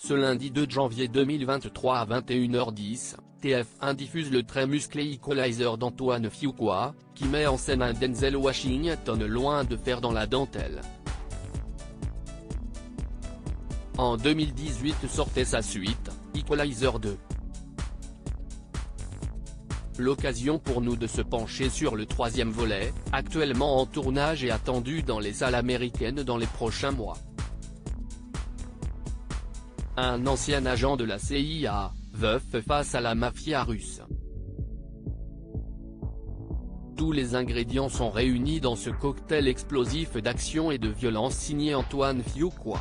Ce lundi 2 janvier 2023 à 21h10, TF1 diffuse le très musclé Equalizer d'Antoine Fuqua, qui met en scène un Denzel Washington loin de faire dans la dentelle. En 2018 sortait sa suite, Equalizer 2. L'occasion pour nous de se pencher sur le troisième volet, actuellement en tournage et attendu dans les salles américaines dans les prochains mois. Un ancien agent de la CIA, veuf face à la mafia russe. Tous les ingrédients sont réunis dans ce cocktail explosif d'action et de violence signé Antoine Fuqua.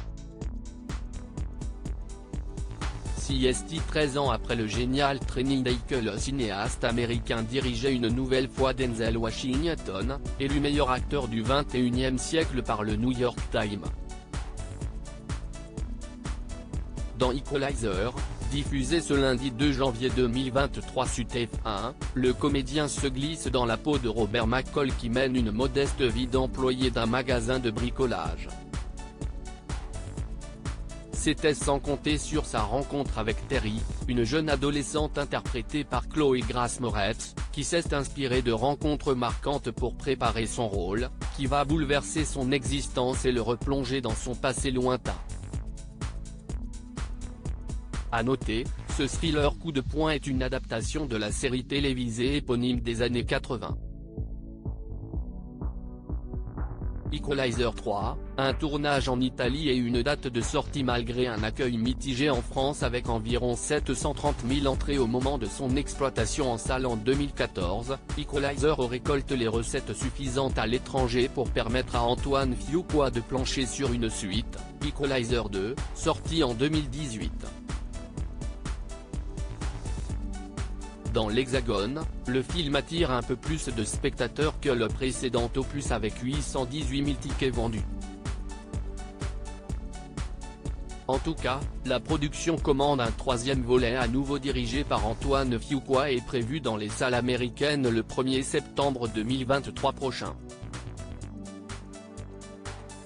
CST 13 ans après le génial Training Day que le cinéaste américain dirigeait une nouvelle fois Denzel Washington, élu meilleur acteur du XXIe siècle par le New York Times. Dans Equalizer, diffusé ce lundi 2 janvier 2023 sur TF1, le comédien se glisse dans la peau de Robert McCall qui mène une modeste vie d'employé d'un magasin de bricolage. C'était sans compter sur sa rencontre avec Terry, une jeune adolescente interprétée par Chloé Grace Moretz, qui s'est inspirée de rencontres marquantes pour préparer son rôle, qui va bouleverser son existence et le replonger dans son passé lointain. À noter, ce thriller coup de poing est une adaptation de la série télévisée éponyme des années 80. Equalizer 3, un tournage en Italie et une date de sortie malgré un accueil mitigé en France avec environ 730 000 entrées au moment de son exploitation en salle en 2014, Equalizer récolte les recettes suffisantes à l'étranger pour permettre à Antoine Fuqua de plancher sur une suite, Equalizer 2, sorti en 2018. Dans l'Hexagone, le film attire un peu plus de spectateurs que le précédent opus avec 818 000 tickets vendus. En tout cas, la production commande un troisième volet à nouveau dirigé par Antoine Fuqua et prévu dans les salles américaines le 1er septembre 2023 prochain.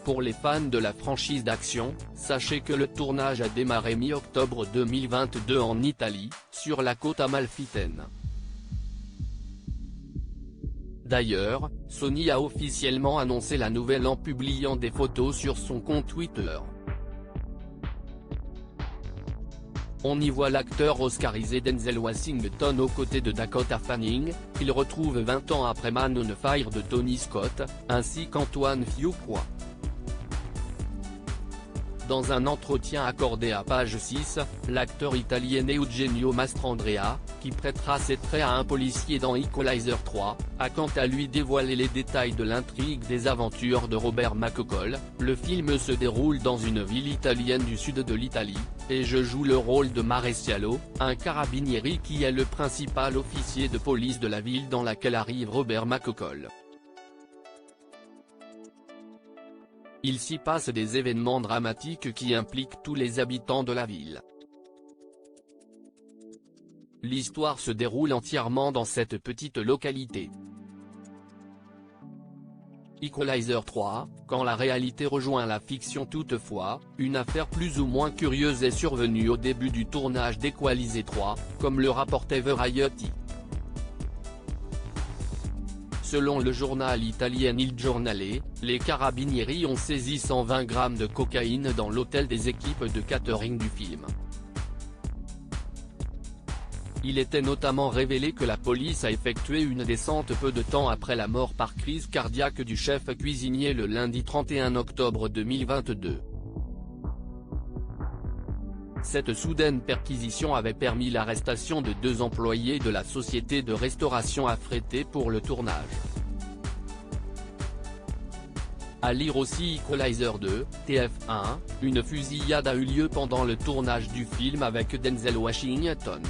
Pour les fans de la franchise d'action, sachez que le tournage a démarré mi-octobre 2022 en Italie, sur la côte amalfitaine. D'ailleurs, Sony a officiellement annoncé la nouvelle en publiant des photos sur son compte Twitter. On y voit l'acteur oscarisé Denzel Washington aux côtés de Dakota Fanning, qu'il retrouve 20 ans après Man on Fire de Tony Scott, ainsi qu'Antoine Fuqua. Dans un entretien accordé à Page 6, l'acteur italien Eugenio Mastrandrea, qui prêtera ses traits à un policier dans Equalizer 3, a quant à lui dévoilé les détails de l'intrigue des aventures de Robert McCall. Le film se déroule dans une ville italienne du sud de l'Italie, et je joue le rôle de Maresciallo, un carabinieri qui est le principal officier de police de la ville dans laquelle arrive Robert McCall. Il s'y passe des événements dramatiques qui impliquent tous les habitants de la ville. L'histoire se déroule entièrement dans cette petite localité. Equalizer 3, quand la réalité rejoint la fiction toutefois, une affaire plus ou moins curieuse est survenue au début du tournage d'Equalizer 3, comme le rapportait Variety. Selon le journal italien Il Giornale, les carabinieri ont saisi 120 grammes de cocaïne dans l'hôtel des équipes de catering du film. Il était notamment révélé que la police a effectué une descente peu de temps après la mort par crise cardiaque du chef cuisinier le lundi 31 octobre 2022. Cette soudaine perquisition avait permis l'arrestation de 2 employés de la société de restauration affrétés pour le tournage. À lire aussi Equalizer 2, TF1, une fusillade a eu lieu pendant le tournage du film avec Denzel Washington.